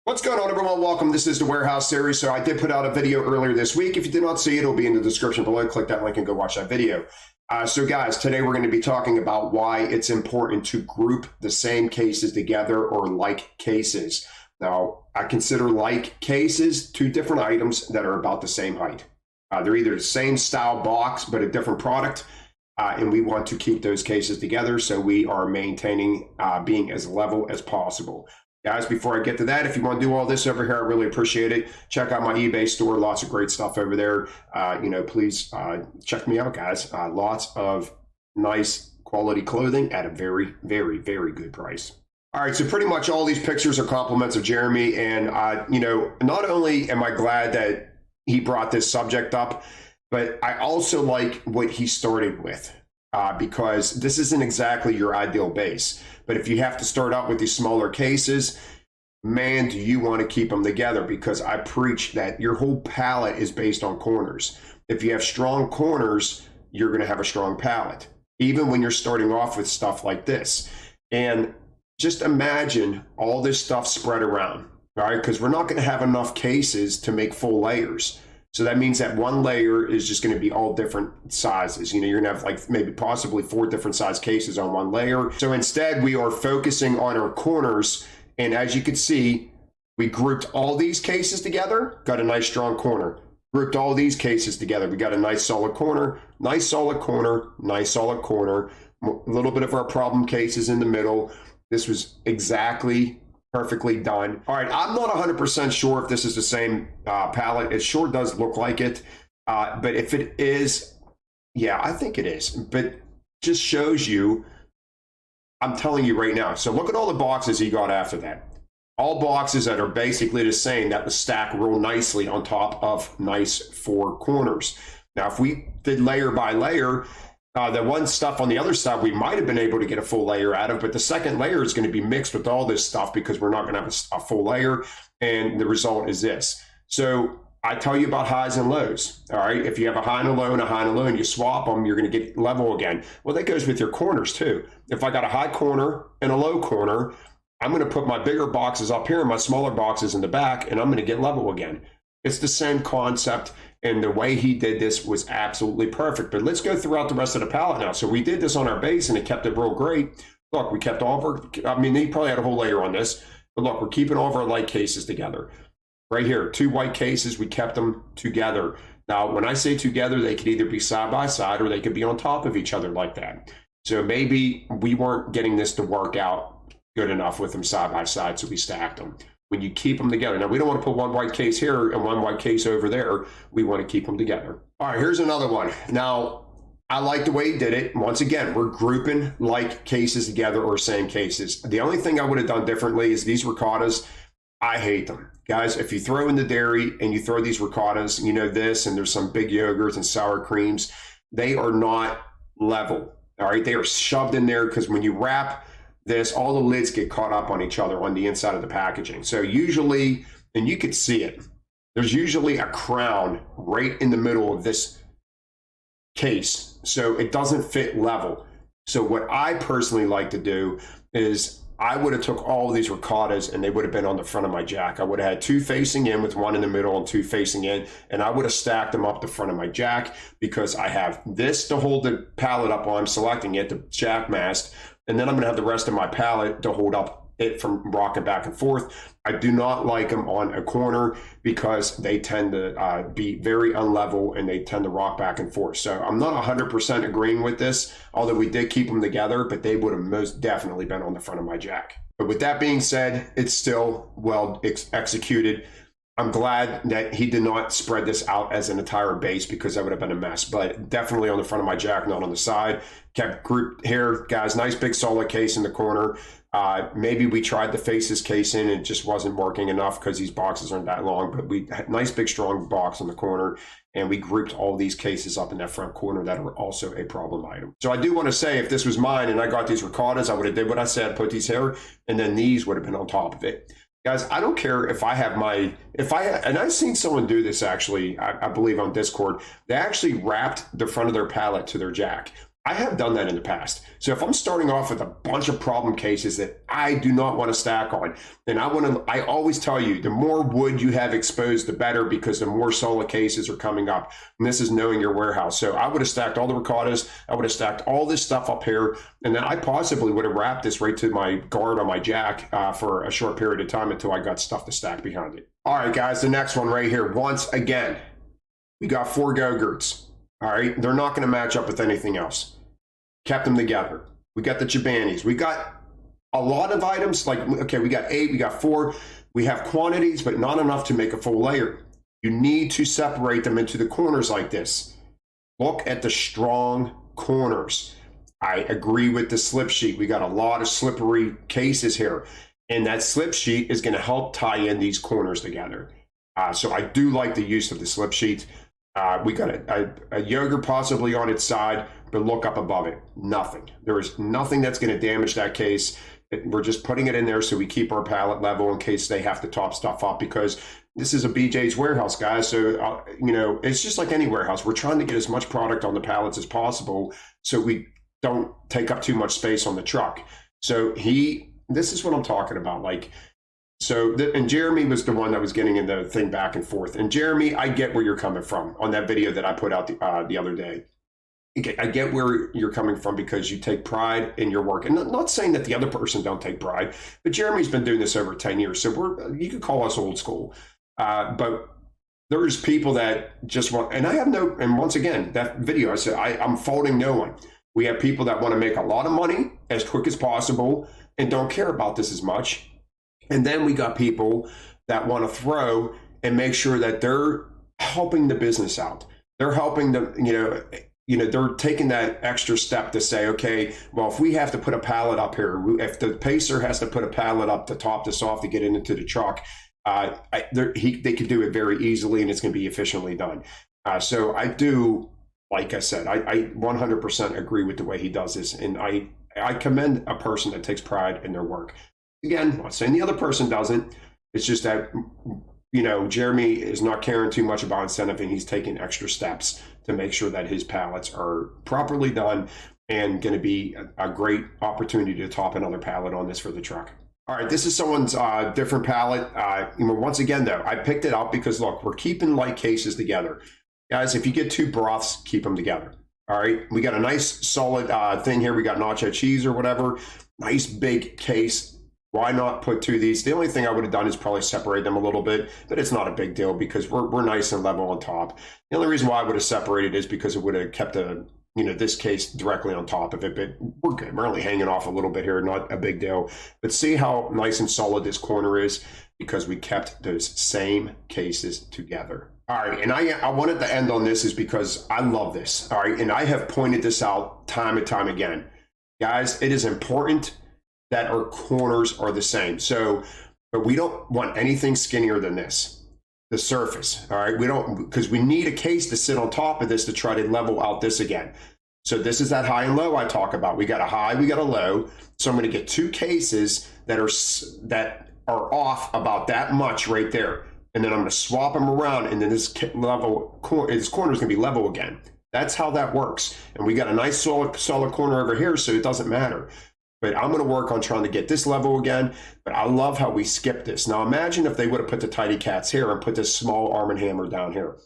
What's going on, everyone? Welcome. This is the Warehouse Series. So I did put out a video earlier this week. If you did not see it, it'll be in the description below. Click that link and go watch that video. So guys, today we're going to be talking about why it's important to group the same cases together, or like cases. Now, I consider like cases two different items that are about the same height. They're either the same style box, but a different product. And we want to keep those cases together, so we are maintaining being as level as possible. Guys, before I get to that, if you want to do all this over here, I really appreciate it. Check out my eBay store. Lots of great stuff over there. Please check me out, guys. Lots of nice quality clothing at a very, very, very good price. All right, so pretty much all these pictures are compliments of Jeremy. And, not only am I glad that he brought this subject up, but I also like what he started with. Because this isn't exactly your ideal base. But if you have to start out with these smaller cases, man, do you want to keep them together? Because I preach that your whole pallet is based on corners. If you have strong corners, you're going to have a strong pallet, even when you're starting off with stuff like this. And just imagine all this stuff spread around, right? Because we're not going to have enough cases to make full layers. So that means that one layer is just going to be all different sizes. You're going to have like maybe possibly 4 different size cases on one layer. So instead, we are focusing on our corners. And as you can see, we grouped all these cases together, got a nice strong corner. Grouped all these cases together, we got a nice solid corner, nice solid corner, nice solid corner. A little bit of our problem cases in the middle. This was exactly perfectly done. All right, I'm not 100% sure if this is the same palette. It sure does look like it. But if it is, yeah, I think it is. But just shows you, I'm telling you right now. So look at all the boxes he got after that. All boxes that are basically the same, that was stacked real nicely on top of nice 4 corners. Now, if we did layer by layer, the one stuff on the other side, we might have been able to get a full layer out of, but the second layer is going to be mixed with all this stuff because we're not going to have a full layer. And the result is this. So I tell you about highs and lows. All right. If you have a high and a low and a high and a low and you swap them, you're going to get level again. Well, that goes with your corners too. If I got a high corner and a low corner, I'm going to put my bigger boxes up here and my smaller boxes in the back, and I'm going to get level again. It's the same concept. And the way he did this was absolutely perfect. But let's go throughout the rest of the palette now. So we did this on our base and it kept it real great. Look, we kept all of our, he probably had a whole layer on this, but look, we're keeping all of our light cases together. Right here, 2 white cases, we kept them together. Now, when I say together, they could either be side by side or they could be on top of each other like that. So maybe we weren't getting this to work out good enough with them side by side, so we stacked them. When you keep them together. Now, we don't want to put one white case here and one white case over there. We want to keep them together. All right, here's another one. Now, I like the way he did it. Once again, we're grouping like cases together or same cases. The only thing I would have done differently is these ricottas. I hate them. Guys, if you throw in the dairy and you throw these ricottas, this, and there's some big yogurts and sour creams, they are not level. All right, they are shoved in there because when you wrap this, all the lids get caught up on each other on the inside of the packaging. So usually, and you could see it, there's usually a crown right in the middle of this case. So it doesn't fit level. So what I personally like to do is I would have took all of these ricottas and they would have been on the front of my jack. I would have had 2 facing in with 1 in the middle and 2 facing in. And I would have stacked them up the front of my jack because I have this to hold the pallet up while I'm selecting it, the jack mast. And then I'm going to have the rest of my pallet to hold up it from rocking back and forth. I do not like them on a corner because they tend to be very unlevel and they tend to rock back and forth. So I'm not 100% agreeing with this, although we did keep them together, but they would have most definitely been on the front of my jack. But with that being said, it's still well executed. I'm glad that he did not spread this out as an entire base because that would have been a mess, but definitely on the front of my jack, not on the side. Kept grouped here, guys, nice big solid case in the corner. Maybe we tried to face this case in and it just wasn't working enough because these boxes aren't that long, but we had nice big strong box in the corner and we grouped all these cases up in that front corner that are also a problem item. So I do want to say if this was mine and I got these ricottas, I would have did what I said, put these here, and then these would have been on top of it. Guys, I don't care if I have and I've seen someone do this actually, I believe on Discord, they actually wrapped the front of their pallet to their jack. I have done that in the past. So if I'm starting off with a bunch of problem cases that I do not want to stack on, then I always tell you, the more wood you have exposed, the better, because the more solid cases are coming up. And this is knowing your warehouse. So I would have stacked all the ricotta's, I would have stacked all this stuff up here, and then I possibly would have wrapped this right to my guard on my jack for a short period of time until I got stuff to stack behind it. All right, guys, the next one right here. Once again, we got 4 Go-Gurts. All right, they're not going to match up with anything else. Kept them together. We got the Chibanis. We got a lot of items, like, okay, we got 8, we got 4. We have quantities, but not enough to make a full layer. You need to separate them into the corners like this. Look at the strong corners. I agree with the slip sheet. We got a lot of slippery cases here, and that slip sheet is going to help tie in these corners together. So I do like the use of the slip sheet. We got a yogurt possibly on its side, but look up above it. Nothing. There is nothing that's going to damage that case. We're just putting it in there so we keep our pallet level in case they have to top stuff up, because this is a BJ's warehouse, guys. So, you know, it's just like any warehouse. We're trying to get as much product on the pallets as possible so we don't take up too much space on the truck. So this is what I'm talking about. Like, and Jeremy was the one that was getting in the thing back and forth. And Jeremy, I get where you're coming from on that video that I put out the other day. I get where you're coming from because you take pride in your work. And not saying that the other person don't take pride, but Jeremy's been doing this over 10 years. So you could call us old school. But there's people that just want, and I have and once again, that video, I said, I'm faulting no one. We have people that want to make a lot of money as quick as possible and don't care about this as much. And then we got people that want to throw and make sure that they're helping the business out. They're helping them, they're taking that extra step to say, okay, well, if we have to put a pallet up here, if the pacer has to put a pallet up to top this off to get into the truck, they could do it very easily and it's going to be efficiently done. So I do, like I said, I 100% agree with the way he does this. And I commend a person that takes pride in their work. Again, I'm not saying the other person doesn't. It's just that, Jeremy is not caring too much about incentive, and he's taking extra steps to make sure that his pallets are properly done and going to be a great opportunity to top another pallet on this for the truck. All right, this is someone's different pallet. Once again, though, I picked it up because, look, we're keeping light cases together. Guys, if you get 2 broths, keep them together. All right, we got a nice solid thing here. We got nacho cheese or whatever. Nice big case. Why not put 2 of these? The only thing I would have done is probably separate them a little bit, but it's not a big deal because we're nice and level on top. The only reason why I would have separated is because it would have kept this case directly on top of it, but we're good. We're only hanging off a little bit here, not a big deal. But see how nice and solid this corner is because we kept those same cases together. All right, and I wanted to end on this is because I love this, all right? And I have pointed this out time and time again. Guys, it is important that our corners are the same. So, but we don't want anything skinnier than this, the surface, all right? Because we need a case to sit on top of this to try to level out this again. So this is that high and low I talk about. We got a high, we got a low. So I'm gonna get 2 cases that are off about that much right there. And then I'm gonna swap them around, and then this corner is gonna be level again. That's how that works. And we got a nice solid corner over here, so it doesn't matter. But I'm going to work on trying to get this level again. But I love how we skipped this. Now imagine if they would have put the tidy cats here and put this small Arm & Hammer down here.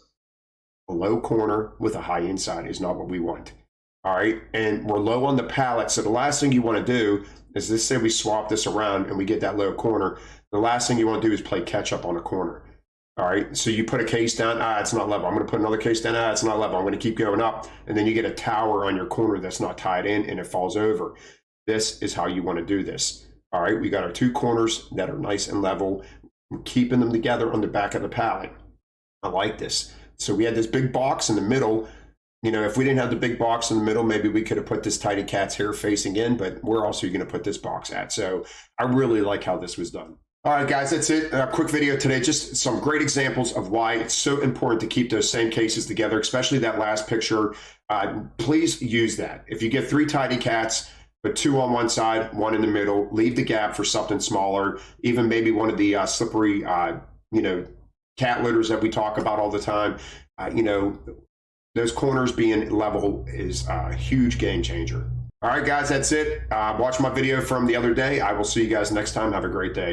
A low corner with a high inside is not what we want. All right. And we're low on the pallet. So the last thing you want to do is, let's say we swap this around and we get that low corner. The last thing you want to do is play catch up on a corner. All right. So you put a case down. It's not level. I'm going to put another case down. It's not level. I'm going to keep going up. And then you get a tower on your corner that's not tied in and it falls over. This is how you want to do this. All right, we got our 2 corners that are nice and level. We're keeping them together on the back of the pallet. I like this. So we had this big box in the middle. If we didn't have the big box in the middle, maybe we could have put this tidy cat's here facing in, but where else are you going to put this box at? So I really like how this was done. All right, guys, that's it. A quick video today. Just some great examples of why it's so important to keep those same cases together, especially that last picture. Please use that. If you get 3 tidy cats, put 2 on one side, 1 in the middle, leave the gap for something smaller, even maybe one of the slippery, cat litters that we talk about all the time. those corners being level is a huge game changer. All right, guys, that's it. Watch my video from the other day. I will see you guys next time. Have a great day.